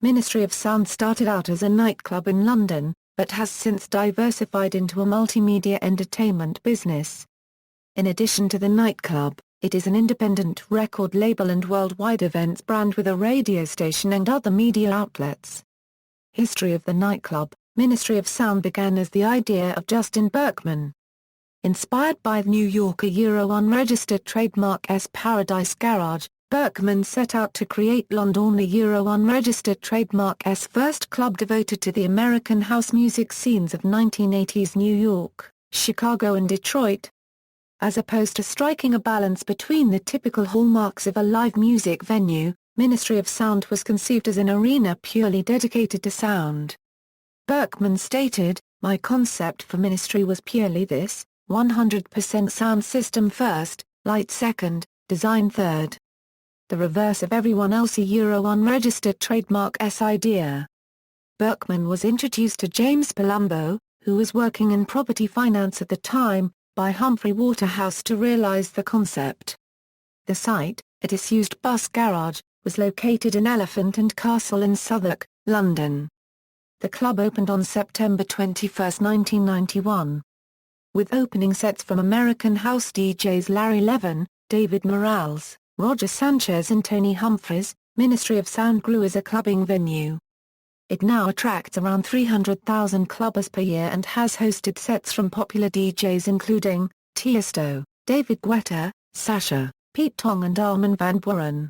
Ministry of Sound started out as a nightclub in London, but has since diversified into a multimedia entertainment business. In addition to the nightclub, it is an independent record label and worldwide events brand with a radio station and other media outlets. History of the nightclub. Ministry of Sound began as the idea of Justin Berkman. Inspired by New Yorker Euro-unregistered trademark S Paradise Garage, Berkman set out to create London the Euro-unregistered trademark S first club devoted to the American house music scenes of 1980s New York, Chicago and Detroit. As opposed to striking a balance between the typical hallmarks of a live music venue, Ministry of Sound was conceived as an arena purely dedicated to sound. Berkman stated, "My concept for Ministry was purely this, 100% sound system first, light second, design third. The reverse of everyone else's Euro-unregistered trademark S idea." Berkman was introduced to James Palumbo, who was working in property finance at the time, by Humphrey Waterhouse to realize the concept. The site, a disused bus garage, was located in Elephant and Castle in Southwark, London. The club opened on September 21, 1991. With opening sets from American house DJs Larry Levan, David Morales, Roger Sanchez and Tony Humphries, Ministry of Sound grew as a clubbing venue. It now attracts around 300,000 clubbers per year and has hosted sets from popular DJs including Tiesto, David Guetta, Sasha, Pete Tong and Armin van Buuren.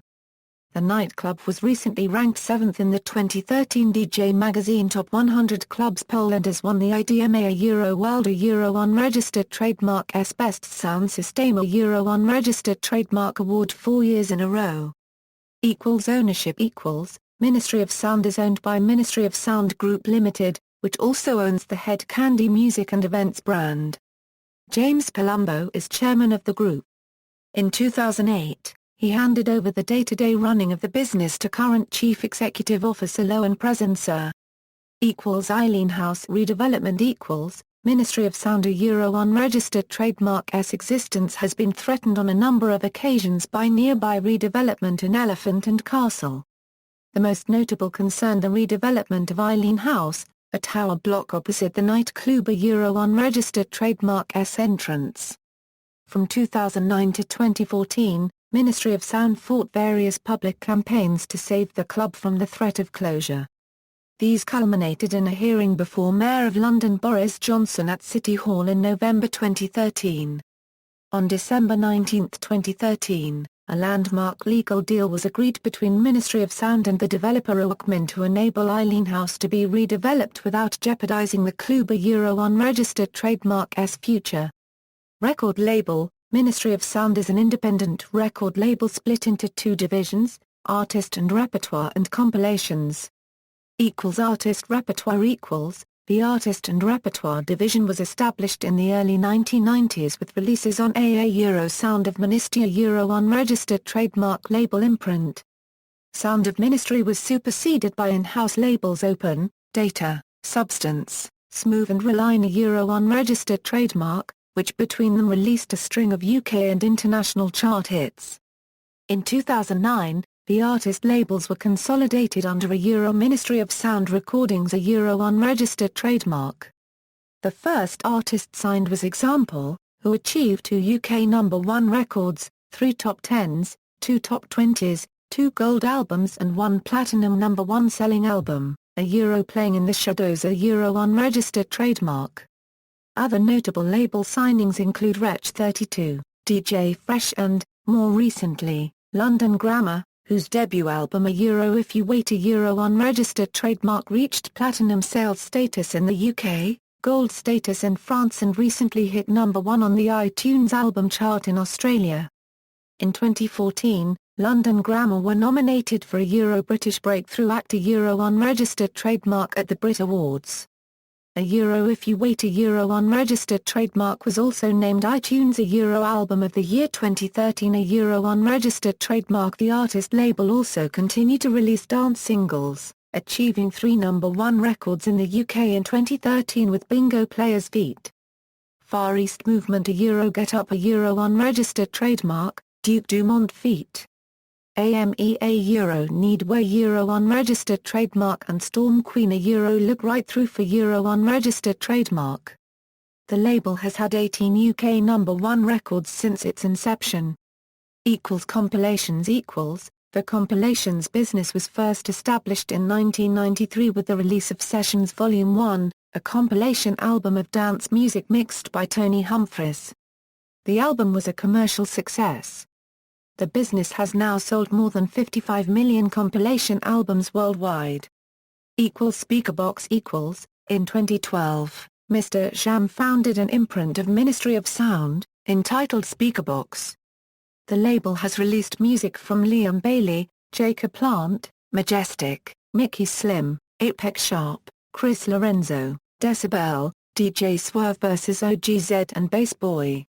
The nightclub was recently ranked 7th in the 2013 DJ Magazine Top 100 Clubs poll and has won the IDMA Euro World Euro-unregistered trademark S Best Sound System Euro-unregistered trademark award 4 years in a row. Ownership Ministry of Sound is owned by Ministry of Sound Group Limited, which also owns the Head Candy Music and Events brand. James Palumbo is chairman of the group. In 2008, he handed over the day-to-day running of the business to current Chief Executive Officer Loan Presencer. Eileen House Redevelopment Ministry of Sound Euro-unregistered trademark S existence has been threatened on a number of occasions by nearby redevelopment in Elephant and Castle. The most notable concerned the redevelopment of Eileen House, a tower block opposite the nightclub Euro-unregistered trademark S entrance. From 2009 to 2014, Ministry of Sound fought various public campaigns to save the club from the threat of closure. These culminated in a hearing before Mayor of London Boris Johnson at City Hall in November 2013. On December 19, 2013, a landmark legal deal was agreed between Ministry of Sound and the developer Oakmin to enable Eileen House to be redeveloped without jeopardizing the club Euro-unregistered trademark S future. Record label Ministry of Sound is an independent record label split into two divisions, Artist and Repertoire and Compilations. Artist Repertoire The Artist and Repertoire division was established in the early 1990s with releases on AA Euro Sound of Ministry Euro-unregistered trademark label imprint. Sound of Ministry was superseded by in-house labels Open, Data, Substance, Smooth and Reline Euro-unregistered trademark, which between them released a string of UK and international chart hits. In 2009, the artist labels were consolidated under a Euro Ministry of Sound Recordings Euro-unregistered trademark. The first artist signed was Example, who achieved 2 UK #1 records, 3 top 10s, 2 top 20s, 2 gold albums and 1 platinum #1 selling album, a Euro Playing in the Shadows Euro-unregistered trademark. Other notable label signings include Wretch 32, DJ Fresh and, more recently, London Grammar, whose debut album Euro If You Wait Euro-unregistered trademark reached platinum sales status in the UK, gold status in France and recently hit #1 on the iTunes album chart in Australia. In 2014, London Grammar were nominated for a Euro-British Breakthrough Act Euro-unregistered trademark at the Brit Awards. A Euro If You Wait Euro-unregistered trademark was also named iTunes Euro Album of the Year 2013 Euro-unregistered trademark. The artist label also continued to release dance singles, achieving 3 #1 records in the UK in 2013 with Bingo Players Feet. Far East Movement Euro Get Up Euro-unregistered trademark, Duke Dumont Feet. AMEA Euro Needwear Euro unregistered trademark and Storm Queen a Euro Look Right Through for Euro unregistered trademark. The label has had 18 UK #1 records since its inception. Compilations The compilations business was first established in 1993 with the release of Sessions Volume 1, a compilation album of dance music mixed by Tony Humphries. The album was a commercial success. The business has now sold more than 55 million compilation albums worldwide. Speakerbox In 2012, Mr. Jam founded an imprint of Ministry of Sound, entitled Speakerbox. The label has released music from Liam Bailey, Jacob Plant, Majestic, Mickey Slim, Apex Sharp, Chris Lorenzo, Decibel, DJ Swerve vs OGZ and Bass Boy.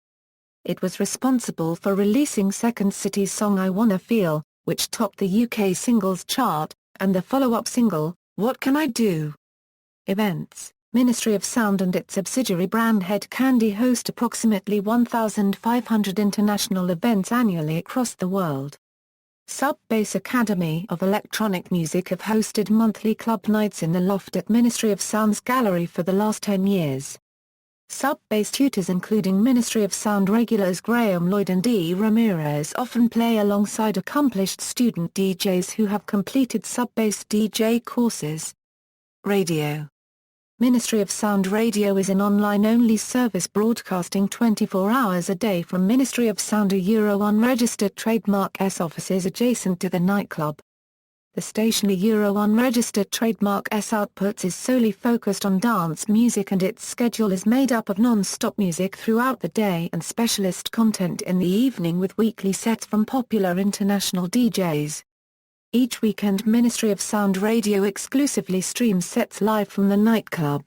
It was responsible for releasing Second City's song I Wanna Feel, which topped the UK singles chart, and the follow-up single, What Can I Do? Events Ministry of Sound and its subsidiary brand Head Candy host approximately 1,500 international events annually across the world. Sub-Bass Academy of Electronic Music have hosted monthly club nights in the Loft at Ministry of Sound's gallery for the last 10 years. Sub-Bass tutors including Ministry of Sound regulars Graham Lloyd and D. Ramirez often play alongside accomplished student DJs who have completed Sub-Bass DJ courses. Radio Ministry of Sound Radio is an online-only service broadcasting 24 hours a day from Ministry of Sound a Euro unregistered trademark S offices adjacent to the nightclub. The station a Euro unregistered trademark S outputs is solely focused on dance music and its schedule is made up of non-stop music throughout the day and specialist content in the evening with weekly sets from popular international DJs. Each weekend Ministry of Sound Radio exclusively streams sets live from the nightclub.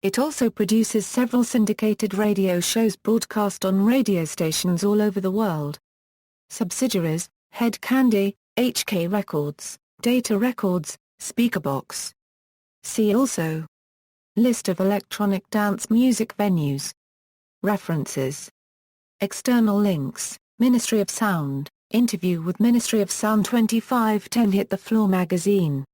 It also produces several syndicated radio shows broadcast on radio stations all over the world. Subsidiaries, Head Candy, HK Records, Data Records, Speakerbox. See also: List of electronic dance music venues. References. External links, Ministry of Sound. Interview with Ministry of Sound 2510 Hit the Floor magazine.